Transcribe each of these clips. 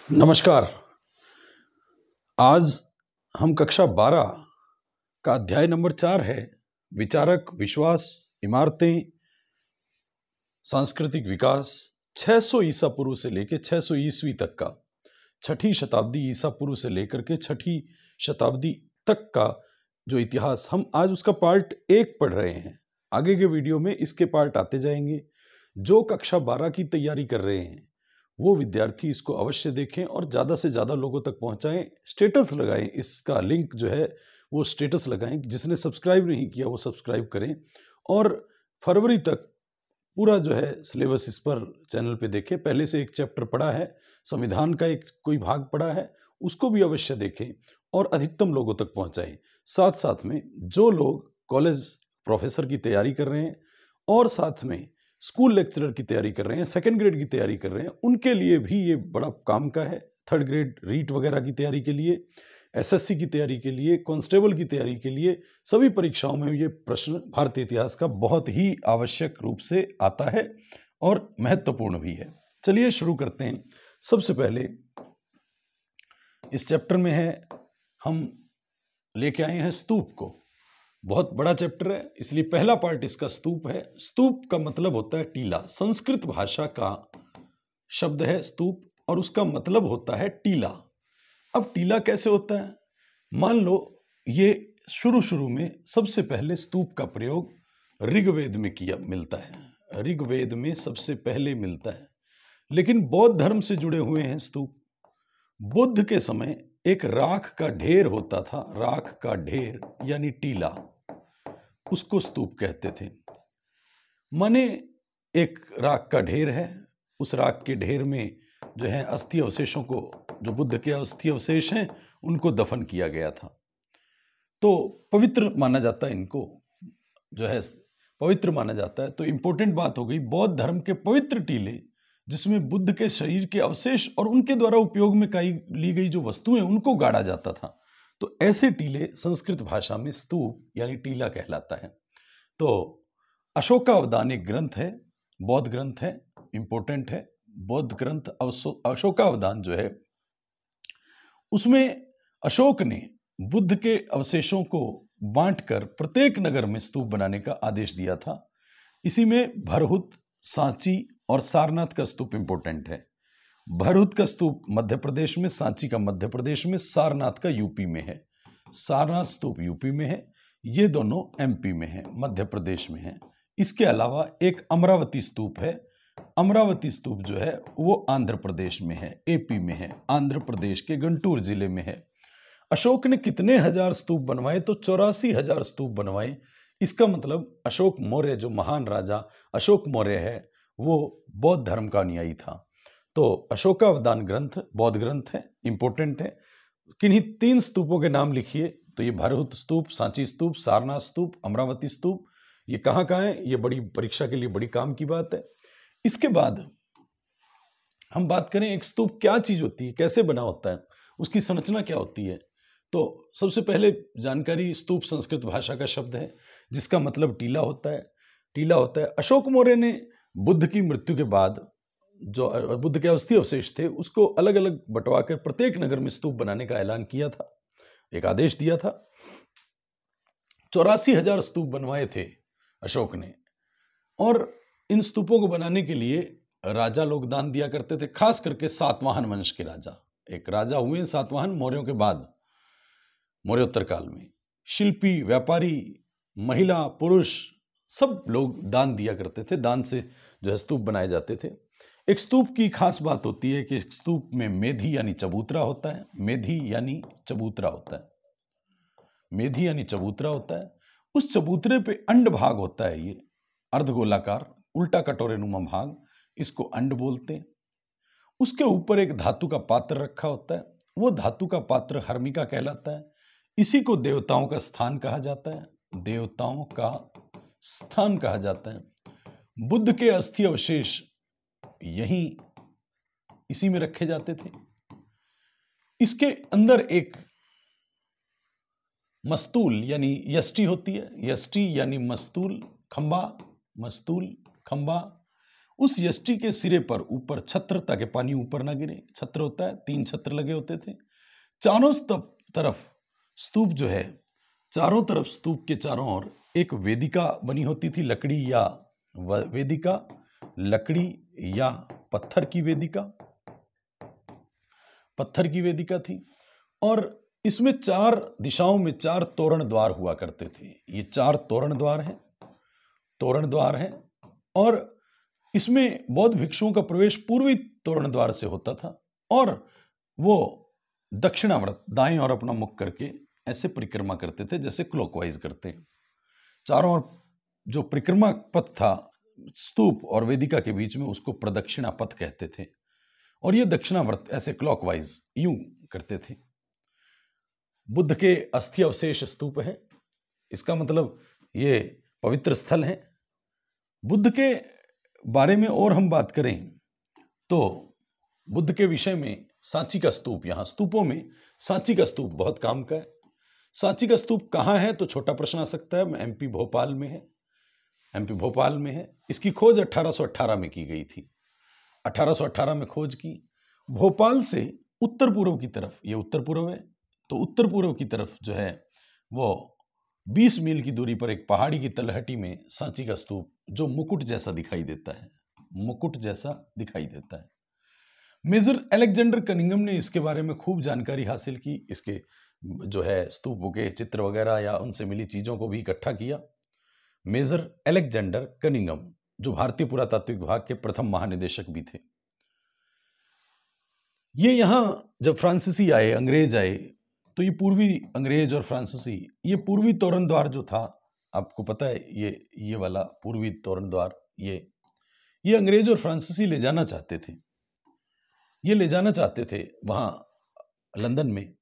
नमस्कार। आज हम कक्षा 12 का अध्याय नंबर 4 है विचारक, विश्वास, इमारतें, सांस्कृतिक विकास। 600 ईसा पूर्व से लेकर 600 ईस्वी तक का, 6ठी शताब्दी ईसा पूर्व से लेकर के 6ठी शताब्दी तक का जो इतिहास, हम आज उसका पार्ट 1 पढ़ रहे हैं। आगे के वीडियो में इसके पार्ट आते जाएंगे। जो कक्षा 12 की तैयारी कर रहे हैं वो विद्यार्थी इसको अवश्य देखें और ज़्यादा से ज़्यादा लोगों तक पहुंचाएं। स्टेटस लगाएं, इसका लिंक जो है वो स्टेटस लगाएं। जिसने सब्सक्राइब नहीं किया वो सब्सक्राइब करें और फरवरी तक पूरा जो है सिलेबस इस पर चैनल पे देखें। पहले से एक चैप्टर पढ़ा है, संविधान का एक कोई भाग पढ़ा है, उसको भी अवश्य देखें और अधिकतम लोगों तक पहुँचाएँ। साथ साथ में जो लोग कॉलेज प्रोफेसर की तैयारी कर रहे हैं और साथ में स्कूल लेक्चरर की तैयारी कर रहे हैं, सेकंड ग्रेड की तैयारी कर रहे हैं, उनके लिए भी ये बड़ा काम का है। थर्ड ग्रेड रीट वगैरह की तैयारी के लिए, एसएससी की तैयारी के लिए, कांस्टेबल की तैयारी के लिए, सभी परीक्षाओं में ये प्रश्न भारतीय इतिहास का बहुत ही आवश्यक रूप से आता है और महत्वपूर्ण भी है। चलिए शुरू करते हैं। सबसे पहले इस चैप्टर में है, हम लेके आए हैं स्तूप को। बहुत बड़ा चैप्टर है, इसलिए पहला पार्ट इसका स्तूप है। स्तूप का मतलब होता है टीला। संस्कृत भाषा का शब्द है स्तूप और उसका मतलब होता है टीला। अब टीला कैसे होता है? मान लो ये शुरू में सबसे पहले स्तूप का प्रयोग ऋग्वेद में मिलता है। ऋग्वेद में सबसे पहले मिलता है, लेकिन बौद्ध धर्म से जुड़े हुए हैं स्तूप। बुद्ध के समय एक राख का ढेर होता था, राख का ढेर यानी टीला, उसको स्तूप कहते थे। माने एक राख का ढेर है, उस राख के ढेर में जो है अस्थि अवशेषों को, जो बुद्ध के अस्थि अवशेष हैं, उनको दफन किया गया था। तो पवित्र माना जाता है, इनको जो है पवित्र माना जाता है। तो इंपॉर्टेंट बात हो गई, बौद्ध धर्म के पवित्र टीले जिसमें बुद्ध के शरीर के अवशेष और उनके द्वारा उपयोग में ली गई जो वस्तुएं उनको गाड़ा जाता था। तो ऐसे टीले संस्कृत भाषा में स्तूप यानी टीला कहलाता है। तो अशोकावदान एक ग्रंथ है, बौद्ध ग्रंथ है, इंपॉर्टेंट है। बौद्ध ग्रंथ अशोकावदान जो है, उसमें अशोक ने बुद्ध के अवशेषों को बांटकर प्रत्येक नगर में स्तूप बनाने का आदेश दिया था। इसी में भरहुत, सांची और सारनाथ का स्तूप इंपॉर्टेंट है। भरहुत का स्तूप मध्य प्रदेश में, सांची का मध्य प्रदेश में, सारनाथ का यूपी में है। सारनाथ स्तूप यूपी में है, ये दोनों एमपी में है, मध्य प्रदेश में है। इसके अलावा एक अमरावती स्तूप है। अमरावती स्तूप जो है वो आंध्र प्रदेश में है, एपी में है, आंध्र प्रदेश के गुंटूर जिले में है। अशोक ने कितने हजार स्तूप बनवाए? तो 84,000 स्तूप बनवाए। इसका मतलब अशोक मौर्य, जो महान राजा अशोक मौर्य है, वो बौद्ध धर्म का अनुयायी था। तो अशोकावदान ग्रंथ बौद्ध ग्रंथ है, इंपॉर्टेंट है। किन्हीं 3 स्तूपों के नाम लिखिए। तो ये भरहुत स्तूप, सांची स्तूप, सारनाथ स्तूप, अमरावती स्तूप, ये कहाँ है? ये बड़ी परीक्षा के लिए बड़ी काम की बात है। इसके बाद हम बात करें एक स्तूप क्या चीज होती है, कैसे बना होता है, उसकी संरचना क्या होती है। तो सबसे पहले जानकारी, स्तूप संस्कृत भाषा का शब्द है जिसका मतलब टीला होता है। टीला होता है, अशोक मौर्य ने बुद्ध की मृत्यु के बाद जो बुद्ध के अस्थि अवशेष थे उसको अलग अलग बंटवा कर प्रत्येक नगर में स्तूप बनाने का ऐलान किया था, एक आदेश दिया था। 84,000 स्तूप बनवाए थे अशोक ने। और इन स्तूपों को बनाने के लिए राजा लोग दान दिया करते थे, खास करके सातवाहन वंश के राजा। एक राजा हुए सातवाहन मौर्यों के बाद, मौर्योत्तर काल में। शिल्पी, व्यापारी, महिला, पुरुष सब लोग दान दिया करते थे। दान से जो है स्तूप बनाए जाते थे। एक स्तूप की खास बात होती है कि स्तूप में मेधी यानी चबूतरा होता है। मेधी यानी चबूतरा होता है, मेधी यानी चबूतरा होता है। उस चबूतरे पे अंड भाग होता है, ये अर्धगोलाकार उल्टा कटोरे नुमा भाग, इसको अंड बोलते हैं। उसके ऊपर एक धातु का पात्र रखा होता है, वो धातु का पात्र हर्मिका कहलाता है। इसी को देवताओं का स्थान कहा जाता है, देवताओं का स्थान कहा जाता है। बुद्ध के अस्थि अवशेष यहीं इसी में रखे जाते थे। इसके अंदर एक मस्तूल यानी यष्टि होती है, यष्टि यानी मस्तूल, खंबा, मस्तूल, खंबा। उस यष्टि के सिरे पर ऊपर छत्र, ताकि पानी ऊपर ना गिरे, छत्र होता है, 3 छत्र लगे होते थे। चारों तरफ स्तूप जो है, चारों तरफ स्तूप के चारों ओर एक वेदिका बनी होती थी, लकड़ी या वेदिका, लकड़ी या पत्थर की वेदिका, पत्थर की वेदिका थी। और इसमें 4 दिशाओं में 4 तोरण द्वार हुआ करते थे। ये 4 तोरण द्वार हैं और इसमें बौद्ध भिक्षुओं का प्रवेश पूर्वी तोरण द्वार से होता था और वो दक्षिणावर्त, दाएं और अपना मुख करके ऐसे परिक्रमा करते थे जैसे क्लॉकवाइज करते हैं। चारों ओर जो परिक्रमा पथ था स्तूप और वेदिका के बीच में, उसको प्रदक्षिणा पथ कहते थे और ये दक्षिणावर्त ऐसे क्लॉकवाइज यूं करते थे। बुद्ध के अस्थि अवशेष स्तूप है, इसका मतलब ये पवित्र स्थल है। बुद्ध के बारे में और हम बात करें तो बुद्ध के विषय में सांची का स्तूप, यहाँ स्तूपों में सांची का स्तूप बहुत काम का है। सांची का स्तूप कहाँ है तो छोटा प्रश्न आ सकता है। एमपी भोपाल में है, एमपी भोपाल में है। इसकी खोज 1818 में की गई थी। 1818 में खोज की। भोपाल से उत्तर पूर्व की तरफ, ये उत्तर पूर्व है, तो उत्तर पूर्व की तरफ जो है वो 20 मील की दूरी पर एक पहाड़ी की तलहटी में सांची का स्तूप, जो मुकुट जैसा दिखाई देता है, मुकुट जैसा दिखाई देता है। मेजर अलेक्जेंडर कनिंघम ने इसके बारे में खूब जानकारी हासिल की। इसके जो है स्तूपों के चित्र वगैरह या उनसे मिली चीज़ों को भी इकट्ठा किया। मेजर अलेक्जेंडर कनिंघम, जो भारतीय पुरातात्विक विभाग के प्रथम महानिदेशक भी थे, ये यहाँ जब फ्रांसीसी आए, अंग्रेज आए, तो ये पूर्वी अंग्रेज और फ्रांसीसी, ये पूर्वी तोरण द्वार जो था, आपको पता है, ये वाला पूर्वी तोरण द्वार, ये अंग्रेज और फ्रांसीसी ले जाना चाहते थे। ये ले जाना चाहते थे वहाँ लंदन में,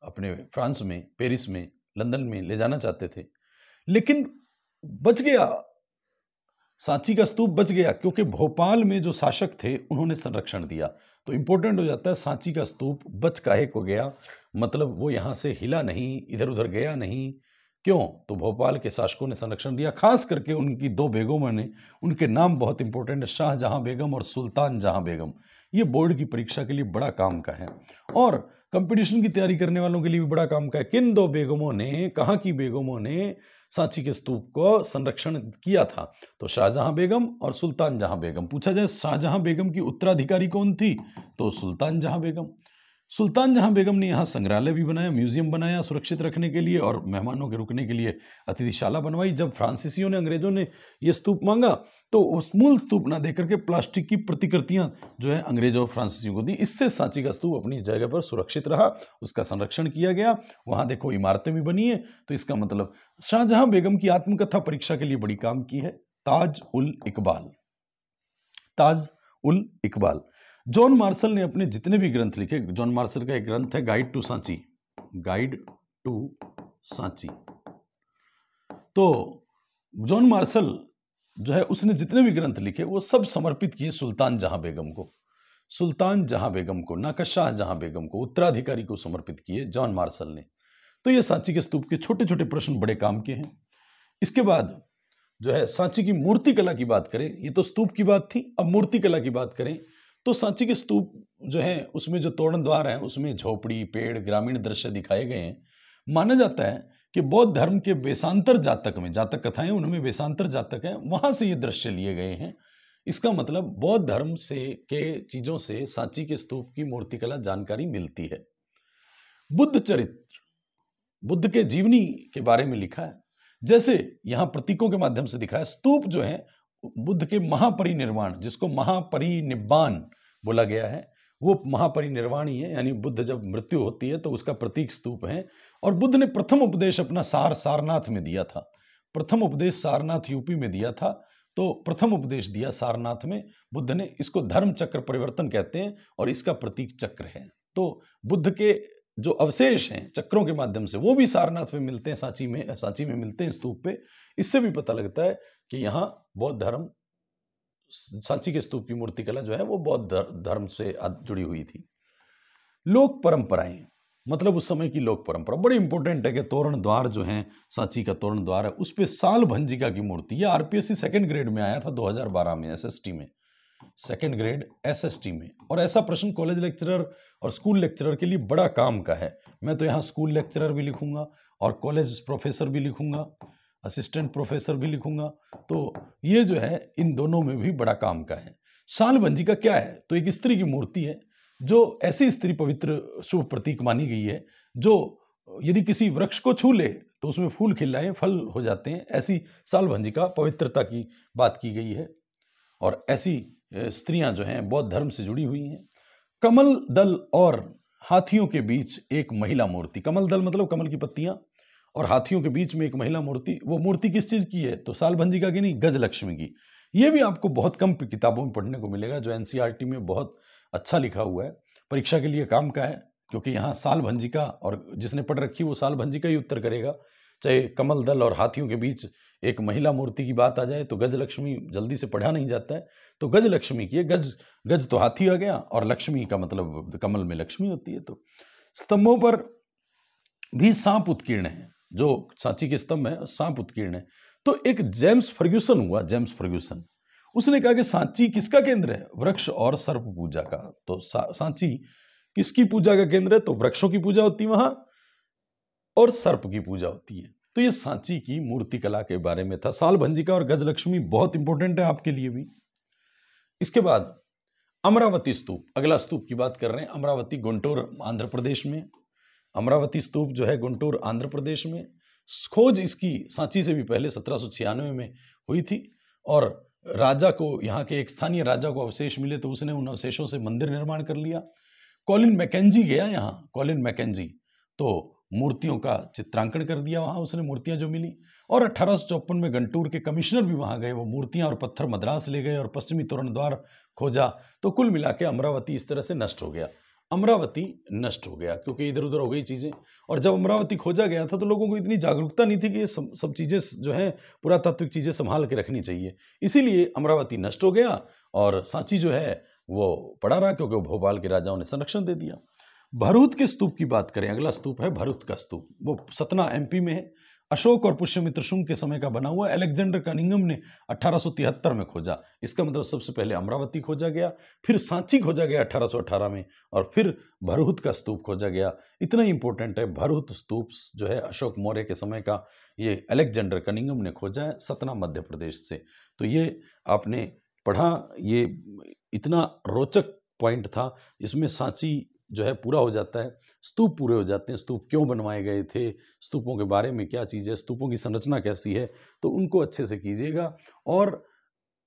अपने फ्रांस में, पेरिस में, लंदन में ले जाना चाहते थे, लेकिन बच गया, सांची का स्तूप बच गया, क्योंकि भोपाल में जो शासक थे उन्होंने संरक्षण दिया। तो इंपॉर्टेंट हो जाता है सांची का स्तूप बच काहे को गया, मतलब वो यहाँ से हिला नहीं, इधर उधर गया नहीं। क्यों? तो भोपाल के शासकों ने संरक्षण दिया, खास करके उनकी 2 बेगमों ने। उनके नाम बहुत इंपॉर्टेंट है, शाहजहां बेगम और सुल्तान जहां बेगम। ये बोर्ड की परीक्षा के लिए बड़ा काम का है और कंपटीशन की तैयारी करने वालों के लिए भी बड़ा काम का है। किन 2 बेगमों ने, कहाँ की बेगमों ने सांची के स्तूप को संरक्षण किया था? तो शाहजहां बेगम और सुल्तान जहां बेगम। पूछा जाए शाहजहां बेगम की उत्तराधिकारी कौन थी, तो सुल्तान जहां बेगम। सुल्तान जहां बेगम ने यहाँ संग्रहालय भी बनाया, म्यूजियम बनाया सुरक्षित रखने के लिए, और मेहमानों के रुकने के लिए अतिथिशाला बनवाई। जब फ्रांसीसियों ने, अंग्रेजों ने ये स्तूप मांगा तो उस मूल स्तूप ना देकर के प्लास्टिक की प्रतिकृतियां जो है अंग्रेजों और फ्रांसीसियों को दी। इससे सांची का स्तूप अपनी जगह पर सुरक्षित रहा, उसका संरक्षण किया गया। वहाँ देखो इमारतें भी बनी है। तो इसका मतलब शाहजहां बेगम की आत्मकथा परीक्षा के लिए बड़ी काम की है। ताज उल इकबाल, ताज उल इकबाल। जॉन मार्शल ने अपने जितने भी ग्रंथ लिखे, जॉन मार्शल का एक ग्रंथ है guide to Sanchi, guide to Sanchi. तो जॉन मार्शल जो है उसने जितने भी ग्रंथ लिखे वो सब समर्पित किए सुल्तान जहां बेगम को, सुल्तान जहां बेगम को, ना कि शाहजहां बेगम को, उत्तराधिकारी को समर्पित किए जॉन मार्शल ने। तो ये सांची के स्तूप के छोटे छोटे प्रश्न बड़े काम के हैं। इसके बाद जो है सांची की मूर्ति कला की बात करें, ये तो स्तूप की बात थी, अब मूर्ति कला की बात करें तो सांची के स्तूप जो है उसमें जो तोरण द्वार है उसमें झोपड़ी, पेड़, ग्रामीण दृश्य दिखाए गए हैं। माना जाता है कि बौद्ध धर्म के वेशांतर जातक में, जातक कथाएं उनमें वेशांतर जातक हैं, वहां से ये दृश्य लिए गए हैं। इसका मतलब बौद्ध धर्म से के चीजों से सांची के स्तूप की मूर्तिकला जानकारी मिलती है। बुद्ध चरित्र, बुद्ध के जीवनी के बारे में लिखा है, जैसे यहाँ प्रतीकों के माध्यम से दिखाया। स्तूप जो है बुद्ध के महापरिनिर्वाण, जिसको महापरिनिब्बान बोला गया है, वो महापरिनिर्वाण ही है, यानी बुद्ध जब मृत्यु होती है तो उसका प्रतीक स्तूप है। और बुद्ध ने प्रथम उपदेश अपना सारनाथ में दिया था। प्रथम उपदेश सारनाथ यूपी में दिया था। तो प्रथम उपदेश दिया सारनाथ में बुद्ध ने। इसको धर्म चक्र परिवर्तन कहते हैं और इसका प्रतीक चक्र है। तो बुद्ध के जो अवशेष हैं चक्रों के माध्यम से वो भी सारनाथ में मिलते हैं, सांची में मिलते हैं स्तूप पे। इससे भी पता लगता है कि यहाँ बौद्ध धर्म, सांची के स्तूप की मूर्तिकला जो है वो बौद्ध धर्म से जुड़ी हुई थी। लोक परंपराएं, मतलब उस समय की लोक परंपरा। बड़ी इंपॉर्टेंट है कि तोरण द्वार जो है, सांची का तोरण द्वार है, उस पे साल भंजिका की मूर्ति। ये आरपीएससी सेकंड ग्रेड में आया था 2012 में, एसएसटी में, सेकंड ग्रेड एसएसटी में। और ऐसा प्रश्न कॉलेज लेक्चरर और स्कूल लेक्चरर के लिए बड़ा काम का है। मैं तो यहाँ स्कूल लेक्चरर भी लिखूंगा और कॉलेज प्रोफेसर भी लिखूंगा, असिस्टेंट प्रोफेसर भी लिखूंगा। तो ये जो है इन दोनों में भी बड़ा काम का है। साल भंजिका क्या है? तो एक स्त्री की मूर्ति है, जो ऐसी स्त्री पवित्र शुभ प्रतीक मानी गई है जो यदि किसी वृक्ष को छू ले तो उसमें फूल खिल आए, फल हो जाते हैं। ऐसी साल भंजिका पवित्रता की बात की गई है और ऐसी स्त्रियां जो हैं बौद्ध धर्म से जुड़ी हुई हैं। कमल दल और हाथियों के बीच एक महिला मूर्ति। कमल दल मतलब कमल की पत्तियां, और हाथियों के बीच में एक महिला मूर्ति। वो मूर्ति किस चीज की है? तो साल भंजिका की नहीं, गजलक्ष्मी की। ये भी आपको बहुत कम किताबों में पढ़ने को मिलेगा, जो एनसीईआरटी में बहुत अच्छा लिखा हुआ है, परीक्षा के लिए काम का है। क्योंकि यहाँ साल भंजिका, और जिसने पढ़ रखी वो साल भंजिका ही उत्तर करेगा। चाहे कमल दल और हाथियों के बीच एक महिला मूर्ति की बात आ जाए तो गजलक्ष्मी जल्दी से पढ़ा नहीं जाता है, तो गजलक्ष्मी की है। गज तो हाथी आ गया, और लक्ष्मी का मतलब कमल में लक्ष्मी होती है। तो स्तंभों पर भी सांप उत्कीर्ण है, जो सांची के स्तंभ है सांप उत्कीर्ण है। तो एक जेम्स फर्ग्यूसन हुआ, जेम्स फर्ग्यूसन, उसने कहा कि सांची किसका केंद्र है? वृक्ष और सर्प पूजा का। तो सांची किसकी पूजा का केंद्र है? तो वृक्षों की पूजा होती है वहां, और सर्प की पूजा होती है। तो ये सांची की मूर्ति कला के बारे में था। साल भंजिका और गजलक्ष्मी बहुत इंपॉर्टेंट है आपके लिए भी। इसके बाद अमरावती स्तूप, अगला स्तूप की बात कर रहे हैं। अमरावती गुंटूर आंध्र प्रदेश में। अमरावती स्तूप जो है गुंटूर आंध्र प्रदेश में। खोज इसकी सांची से भी पहले 1796 में हुई थी, और राजा को, यहाँ के एक स्थानीय राजा को अवशेष मिले तो उसने उन अवशेषों से मंदिर निर्माण कर लिया। कॉलिन मैकेंजी गया यहाँ, कॉलिन मैकेंजी, तो मूर्तियों का चित्रांकन कर दिया वहाँ उसने, मूर्तियाँ जो मिली। और 1854 में गंटूर के कमिश्नर भी वहाँ गए, वो मूर्तियाँ और पत्थर मद्रास ले गए और पश्चिमी तोरण द्वार खोजा। तो कुल मिला के अमरावती इस तरह से नष्ट हो गया। अमरावती नष्ट हो गया क्योंकि इधर उधर हो गई चीज़ें। और जब अमरावती खोजा गया था तो लोगों को इतनी जागरूकता नहीं थी कि ये सब चीज़ें जो हैं पुरातात्विक चीज़ें संभाल के रखनी चाहिए, इसीलिए अमरावती नष्ट हो गया और सांची जो है वो पड़ा रहा, क्योंकि भोपाल के राजाओं ने संरक्षण दे दिया। भरूच के स्तूप की बात करें, अगला स्तूप है भरूच का स्तूप। वो सतना एमपी में है। अशोक और पुष्यमित्र शुंग के समय का बना हुआ। अलेक्जेंडर कनिंघम ने 1873 में खोजा। इसका मतलब सबसे पहले अमरावती खोजा गया, फिर सांची खोजा गया 1818 में, और फिर भरूच का स्तूप खोजा गया। इतना ही इंपॉर्टेंट है, भरूच स्तूप जो है अशोक मौर्य के समय का, ये अलेक्जेंडर कनिंघम ने खोजा है सतना मध्य प्रदेश से। तो ये आपने पढ़ा, ये इतना रोचक पॉइंट था। इसमें सांची जो है पूरा हो जाता है, स्तूप पूरे हो जाते हैं। स्तूप क्यों बनवाए गए थे, स्तूपों के बारे में क्या चीज़ है, स्तूपों की संरचना कैसी है, तो उनको अच्छे से कीजिएगा। और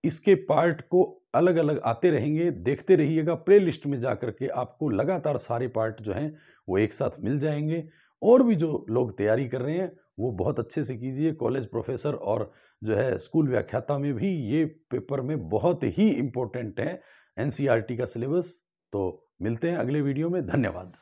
इसके पार्ट को अलग अलग आते रहेंगे, देखते रहिएगा। प्ले लिस्ट में जा कर के आपको लगातार सारे पार्ट जो हैं वो एक साथ मिल जाएंगे। और भी जो लोग तैयारी कर रहे हैं वो बहुत अच्छे से कीजिए। कॉलेज प्रोफेसर और जो है स्कूल व्याख्याता में भी ये पेपर में बहुत ही इम्पोर्टेंट है एनसीईआरटी का सिलेबस। तो मिलते हैं अगले वीडियो में। धन्यवाद।